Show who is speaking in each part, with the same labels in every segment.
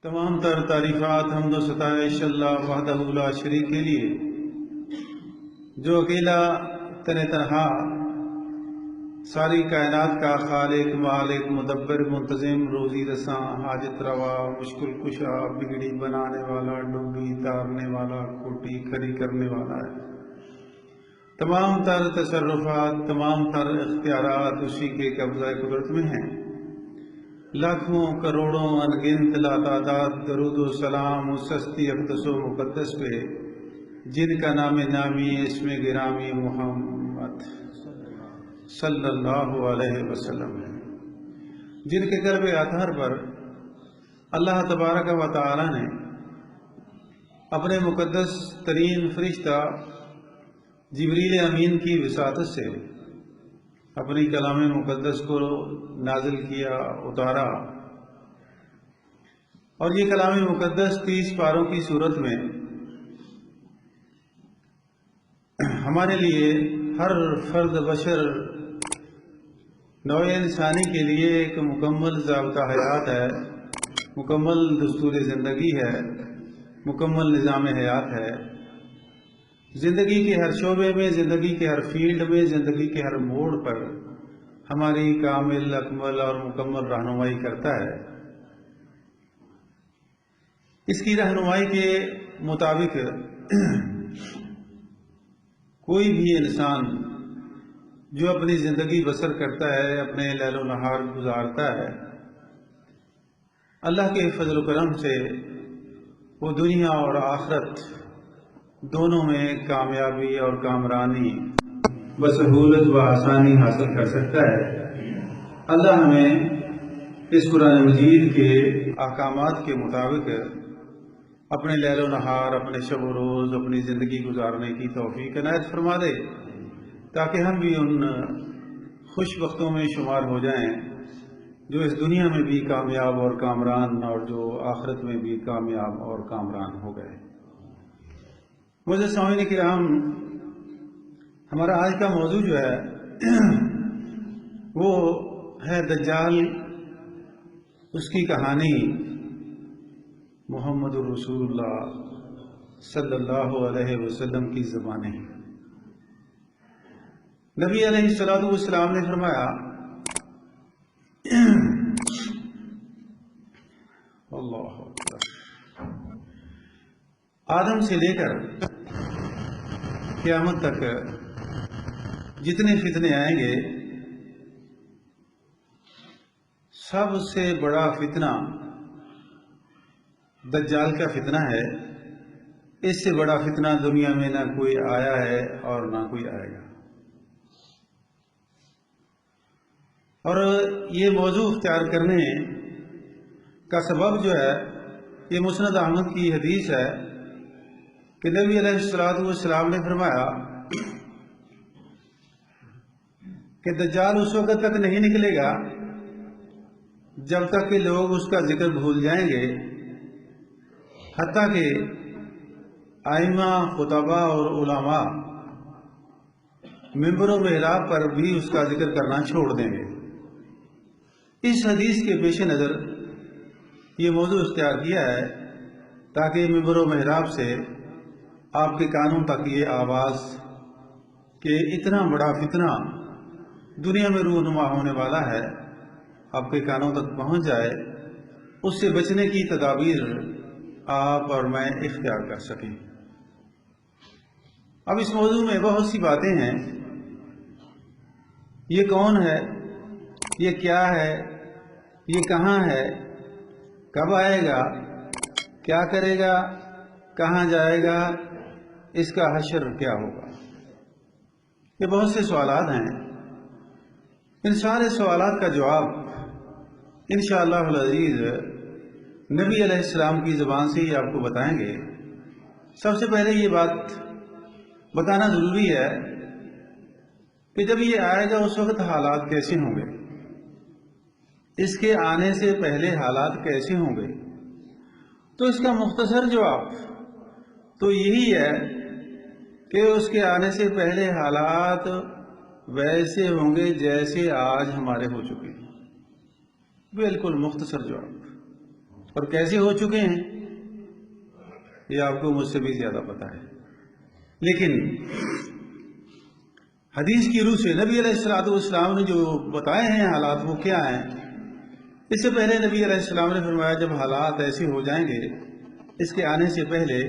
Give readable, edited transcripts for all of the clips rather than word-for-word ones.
Speaker 1: تمام تر تعریفات حمد و ستائش اللہ وحدہ لا شریک کے لیے جو اکیلا تنہا ساری کائنات کا خالق مالک مدبر منتظم روزی رساں حاجت روا مشکل کشا بگڑی بنانے والا ڈوبی تارنے والا کھوٹی کھڑی کرنے والا ہے۔ تمام تر تصرفات تمام تر اختیارات اسی کے قبضہ قدرت میں ہیں۔ لاکھوں کروڑوں انگنت لاتعداد درود و سلام اس ہستی اقدس و مقدس پہ جن کا نام نامی اسم گرامی محمد صلی اللہ علیہ وسلم ہے، جن کے قلب اطہر پر اللہ تبارک و تعالی نے اپنے مقدس ترین فرشتہ جبریل امین کی وساطت سے اپنی کلام مقدس کو نازل کیا، اتارا، اور یہ کلام مقدس 30 پاروں کی صورت میں ہمارے لیے ہر فرد بشر نوع انسانی کے لیے ایک مکمل ضابطہ حیات ہے، مکمل دستور زندگی ہے، مکمل نظام حیات ہے۔ زندگی کے ہر شعبے میں، زندگی کے ہر فیلڈ میں، زندگی کے ہر موڑ پر ہماری کامل اکمل اور مکمل رہنمائی کرتا ہے۔ اس کی رہنمائی کے مطابق کوئی بھی انسان جو اپنی زندگی بسر کرتا ہے، اپنے لیل و نہار گزارتا ہے، اللہ کے فضل و کرم سے وہ دنیا اور آخرت دونوں میں کامیابی اور کامرانی بسہولت و آسانی حاصل کر سکتا ہے۔ اللہ ہمیں اس قرآن مجید کے احکامات کے مطابق اپنے لیل و نہار، اپنے شب و روز، اپنی زندگی گزارنے کی توفیق عنایت فرما دے، تاکہ ہم بھی ان خوش وقتوں میں شمار ہو جائیں جو اس دنیا میں بھی کامیاب اور کامران اور جو آخرت میں بھی کامیاب اور کامران ہو گئے۔ معزز سامعین کرام، ہمارا آج کا موضوع جو ہے وہ ہے دجال، اس کی کہانی، محمد الرسول اللہ صلی اللہ علیہ وسلم کی زبانیں۔ نبی علیہ السلام نے فرمایا، اللہ اکبر، آدم سے لے کر قیامت تک جتنے فتنے آئیں گے، سب سے بڑا فتنہ دجال کا فتنہ ہے۔ اس سے بڑا فتنہ دنیا میں نہ کوئی آیا ہے اور نہ کوئی آئے گا۔ اور یہ موضوع اختیار کرنے کا سبب جو ہے، یہ مسند احمد کی حدیث ہے کہ نبی علیہ السلام نے فرمایا کہ دجال اس وقت تک نہیں نکلے گا جب تک کہ لوگ اس کا ذکر بھول جائیں گے، حتیٰ کہ ائمہ، خطباء اور علماء ممبر و محراب پر بھی اس کا ذکر کرنا چھوڑ دیں گے۔ اس حدیث کے پیش نظر یہ موضوع اختیار کیا ہے تاکہ ممبر و محراب سے آپ کے کانوں تک یہ آواز کہ اتنا بڑا فتنہ دنیا میں رونما ہونے والا ہے آپ کے کانوں تک پہنچ جائے، اس سے بچنے کی تدابیر آپ اور میں اختیار کر سکیں۔ اب اس موضوع میں بہت سی باتیں ہیں۔ یہ کون ہے، یہ کیا ہے، یہ کہاں ہے، کب آئے گا، کیا کرے گا، کہاں جائے گا، اس کا حشر کیا ہوگا، یہ بہت سے سوالات ہیں۔ ان سارے سوالات کا جواب انشاءاللہ العزیز نبی علیہ السلام کی زبان سے ہی آپ کو بتائیں گے۔ سب سے پہلے یہ بات بتانا ضروری ہے کہ جب یہ آئے گا اس وقت حالات کیسے ہوں گے، اس کے آنے سے پہلے حالات کیسے ہوں گے۔ تو اس کا مختصر جواب تو یہی ہے کہ اس کے آنے سے پہلے حالات ویسے ہوں گے جیسے آج ہمارے ہو چکے ہیں۔ بالکل مختصر جواب۔ اور کیسے ہو چکے ہیں یہ آپ کو مجھ سے بھی زیادہ پتا ہے، لیکن حدیث کی روح سے نبی علیہ السلام نے جو بتائے ہیں حالات وہ کیا ہیں؟ اس سے پہلے نبی علیہ السلام نے فرمایا جب حالات ایسے ہو جائیں گے اس کے آنے سے پہلے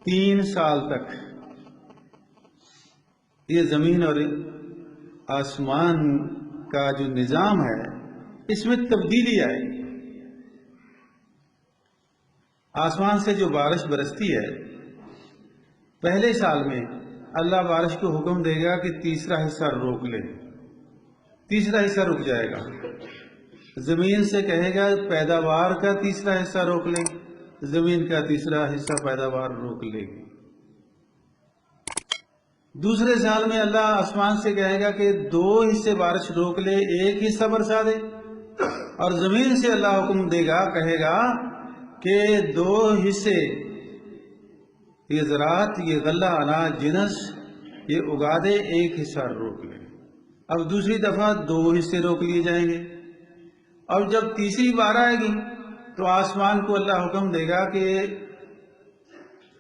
Speaker 1: 3 سال تک یہ زمین اور آسمان کا جو نظام ہے اس میں تبدیلی آئے گی۔ آسمان سے جو بارش برستی ہے پہلے سال میں اللہ بارش کو حکم دے گا کہ تیسرا حصہ روک لے، تیسرا حصہ رک جائے گا۔ زمین سے کہے گا پیداوار کا تیسرا حصہ روک لے، زمین کا تیسرا حصہ پیداوار روک لے گی۔ دوسرے سال میں اللہ آسمان سے کہے گا کہ 2 حصے بارش روک لے، 1 حصہ برسا دے، اور زمین سے اللہ حکم دے گا، کہے گا کہ 2 حصے یہ زراعت، یہ غلہ اناج جنس یہ اگا دے، 1 حصہ روک لے۔ اب دوسری دفعہ 2 حصے روک لیے جائیں گے، اور جب تیسری بار آئے گی تو آسمان کو اللہ حکم دے گا کہ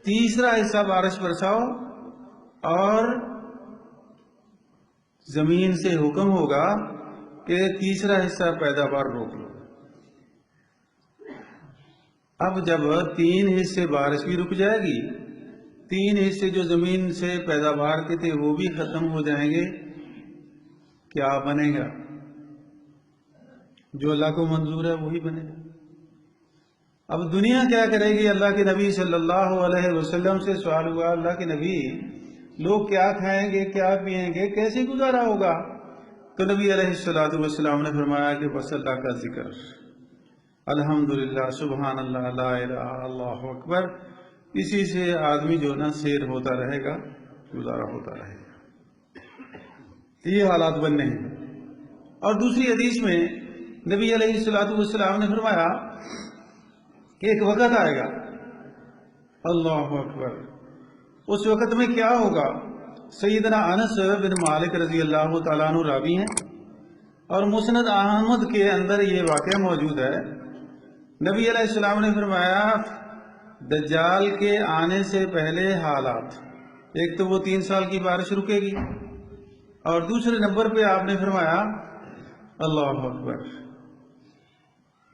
Speaker 1: تیسرا حصہ بارش برساؤ، اور زمین سے حکم ہوگا کہ تیسرا حصہ پیداوار روک لو۔ اب جب 3 حصے بارش بھی رک جائے گی، 3 حصے جو زمین سے پیداوار کے تھے وہ بھی ختم ہو جائیں گے، کیا بنے گا؟ جو اللہ کو منظور ہے وہی بنے گا۔ اب دنیا کیا کرے گی؟ اللہ کے نبی صلی اللہ علیہ وسلم سے سوال ہوا، اللہ کے نبی لوگ کیا کھائیں گے، کیا پیئیں گے، کیسے گزارا ہوگا؟ تو نبی علیہ السلام نے فرمایا کہ بس اللہ کا ذکر، الحمدللہ، سبحان اللہ، لا الہ، اللہ اکبر، اسی سے آدمی جو نا سیر ہوتا رہے گا، گزارا ہوتا رہے گا۔ یہ حالات بننے ہیں۔ اور دوسری حدیث میں نبی علیہ السلام نے فرمایا کہ ایک وقت آئے گا، اللہ اکبر، اس وقت میں کیا ہوگا؟ سیدنا انس بن مالک رضی اللہ تعالیٰ عنہ راوی ہیں، اور مسند احمد کے اندر یہ واقعہ موجود ہے۔ نبی علیہ السلام نے فرمایا دجال کے آنے سے پہلے حالات، ایک تو وہ 3 سال کی بارش رکے گی، اور دوسرے نمبر پہ آپ نے فرمایا اللہ اکبر،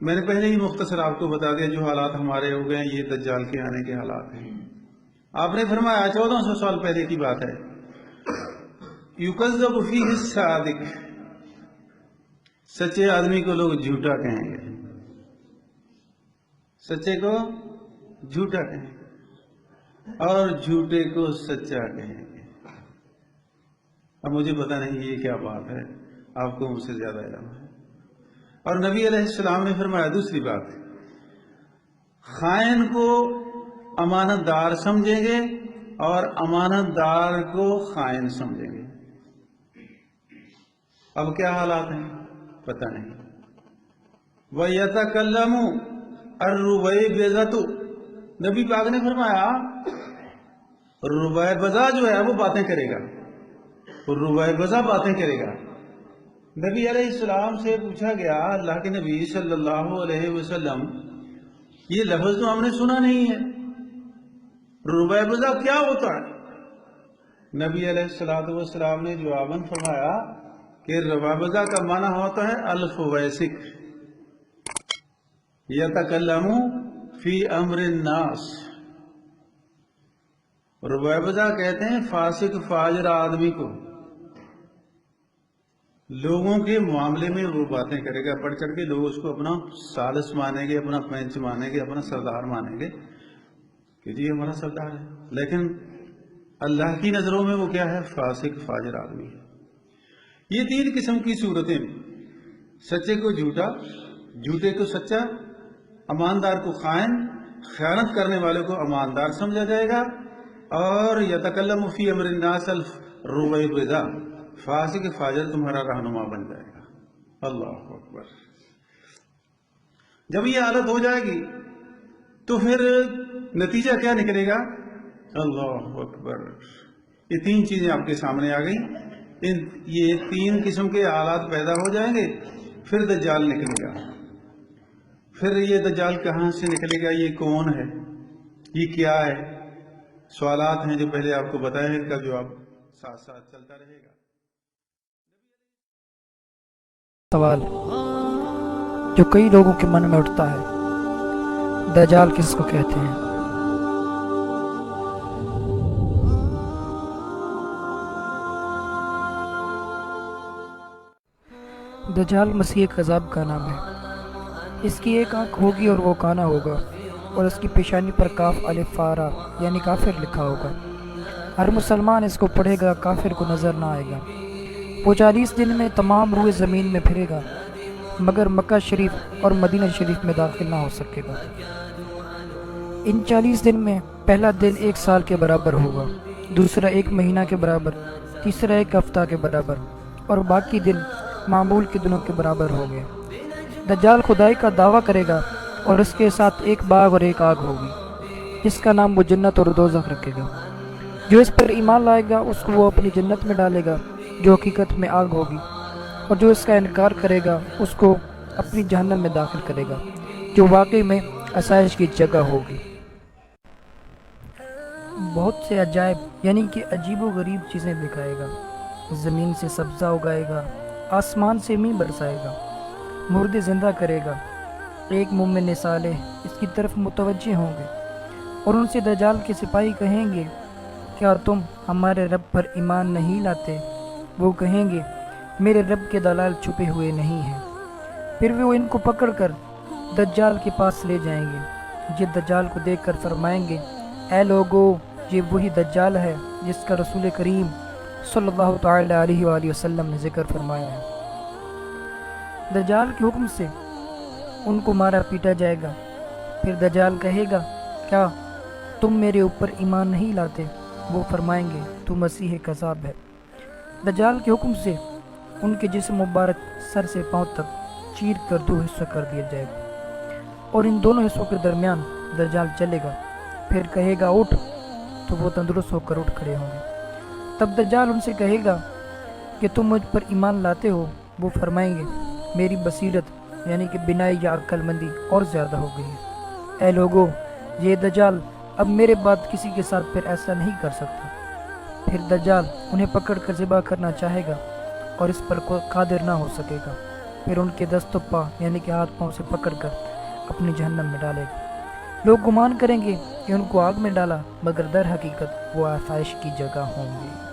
Speaker 1: میں نے پہلے ہی مختصر آپ کو بتا دیا جو حالات ہمارے ہو گئے ہیں یہ دجال کے آنے کے حالات ہیں۔ آپ نے فرمایا 1400 سال پہلے کی بات ہے، یکذب فیہ الصادق، سچے آدمی کو لوگ جھوٹا کہیں گے، سچے کو جھوٹا کہیں گے، اور جھوٹے کو سچا کہیں گے۔ اب مجھے پتا نہیں یہ کیا بات ہے، آپ کو مجھ سے زیادہ علم ہے۔ اور نبی علیہ السلام نے فرمایا دوسری بات، خائن کو امانت دار سمجھیں گے اور امانت دار کو خائن سمجھیں گے۔ اب کیا حالات ہیں پتہ نہیں۔ وَيَتَكَلَّمُ الرُّبَيْبَضَةُ، نبی پاک نے فرمایا ربیبضہ جو ہے وہ باتیں کرے گا، ربیبضہ باتیں کرے گا۔ نبی علیہ السلام سے پوچھا گیا، اللہ کے نبی صلی اللہ علیہ وسلم یہ لفظ تو ہم نے سنا نہیں ہے، ربیبضہ کیا ہوتا ہے؟ نبی علیہ السلام نے جواباً فرمایا کہ ربیبضہ کا معنی ہوتا ہے الفویسق، یتکلم فی امر الناس۔ ربیبضہ کہتے ہیں فاسق فاجر آدمی کو، لوگوں کے معاملے میں وہ باتیں کرے گا، بڑھ چڑھ کے لوگ اس کو اپنا سالس مانیں گے، اپنا پینچ مانیں گے، اپنا سردار مانیں گے کہ جی ہمارا سردار ہے، لیکن اللہ کی نظروں میں وہ کیا ہے؟ فاسق فاجر آدمی ہے۔ یہ 3 قسم کی صورتیں، سچے کو جھوٹا، جھوٹے کو سچا، اماندار کو خائن، خیانت کرنے والے کو اماندار سمجھا جائے گا، اور یتکلم فی امر الناس الربیبضہ، فاسق فاجر تمہارا رہنما بن جائے گا۔ اللہ اکبر۔ جب یہ حالت ہو جائے گی تو پھر نتیجہ کیا نکلے گا؟ اللہ اکبر۔ یہ 3 چیزیں آپ کے سامنے آ گئی، یہ 3 قسم کے حالات پیدا ہو جائیں گے، پھر دجال نکلے گا، پھر یہ دجال کہاں سے نکلے گا، یہ کون ہے، یہ کیا ہے؟ سوالات ہیں جو پہلے آپ کو بتایا ہے، ان کا جواب ساتھ ساتھ چلتا رہے گا۔
Speaker 2: سوال جو کئی لوگوں کے من میں اٹھتا ہے، دجال کس کو کہتے ہیں؟ دجال مسیح کذاب کا نام ہے۔ اس کی ایک آنکھ ہوگی اور وہ کانا ہوگا، اور اس کی پیشانی پر کاف الف فارا یعنی کافر لکھا ہوگا۔ ہر مسلمان اس کو پڑھے گا، کافر کو نظر نہ آئے گا۔ وہ 40 دن میں تمام روئے زمین میں پھرے گا، مگر مکہ شریف اور مدینہ شریف میں داخل نہ ہو سکے گا۔ ان 40 دن میں پہلا دن 1 سال کے برابر ہوگا، دوسرا 1 مہینہ کے برابر، تیسرا 1 ہفتہ کے برابر، اور باقی دن معمول کے دنوں کے برابر ہوں گے۔ دجال خدائی کا دعویٰ کرے گا، اور اس کے ساتھ 1 باغ اور 1 آگ ہوگی، جس کا نام وہ جنت اور دوزخ رکھے گا۔ جو اس پر ایمان لائے گا اس کو وہ اپنی جنت میں ڈالے گا، جو حقیقت میں آگ ہوگی، اور جو اس کا انکار کرے گا اس کو اپنی جہنم میں داخل کرے گا، جو واقعی میں آسائش کی جگہ ہوگی۔ بہت سے عجائب یعنی کہ عجیب و غریب چیزیں دکھائے گا، زمین سے سبزہ اگائے گا، آسمان سے مینہ برسائے گا، مردے زندہ کرے گا۔ ایک مومن صالح اس کی طرف متوجہ ہوں گے، اور ان سے دجال کے سپاہی کہیں گے، کیا تم ہمارے رب پر ایمان نہیں لاتے؟ وہ کہیں گے، میرے رب کے دلائل چھپے ہوئے نہیں ہیں۔ پھر وہ ان کو پکڑ کر دجال کے پاس لے جائیں گے۔ یہ دجال کو دیکھ کر فرمائیں گے، اے لوگو، یہ وہی دجال ہے جس کا رسول کریم صلی اللہ تعالی علیہ وآلہ وسلم نے ذکر فرمایا ہے۔ دجال کے حکم سے ان کو مارا پیٹا جائے گا۔ پھر دجال کہے گا، کیا تم میرے اوپر ایمان نہیں لاتے؟ وہ فرمائیں گے، تو مسیح کذاب ہے۔ دجال کے حکم سے ان کے جسم مبارک سر سے پاؤں تک چیر کر 2 حصہ کر دیا جائے گا، اور ان دونوں حصوں کے درمیان دجال چلے گا۔ پھر کہے گا، اٹھ، تو وہ تندرست ہو کر اٹھ کھڑے ہوں گے۔ تب دجال ان سے کہے گا کہ تم مجھ پر ایمان لاتے ہو؟ وہ فرمائیں گے، میری بصیرت یعنی کہ بینائی یا عقل مندی اور زیادہ ہو گئی ہے۔ اے لوگو، یہ دجال اب میرے بعد کسی کے ساتھ پھر ایسا نہیں کر سکتا۔ پھر دجال انہیں پکڑ کر ذبح کرنا چاہے گا، اور اس پر کوئی قادر نہ ہو سکے گا۔ پھر ان کے دست و پا یعنی کہ ہاتھ پاؤں سے پکڑ کر اپنی جہنم میں ڈالے گا۔ لوگ گمان کریں گے کہ ان کو آگ میں ڈالا، مگر در حقیقت وہ آسائش کی جگہ ہوں گے۔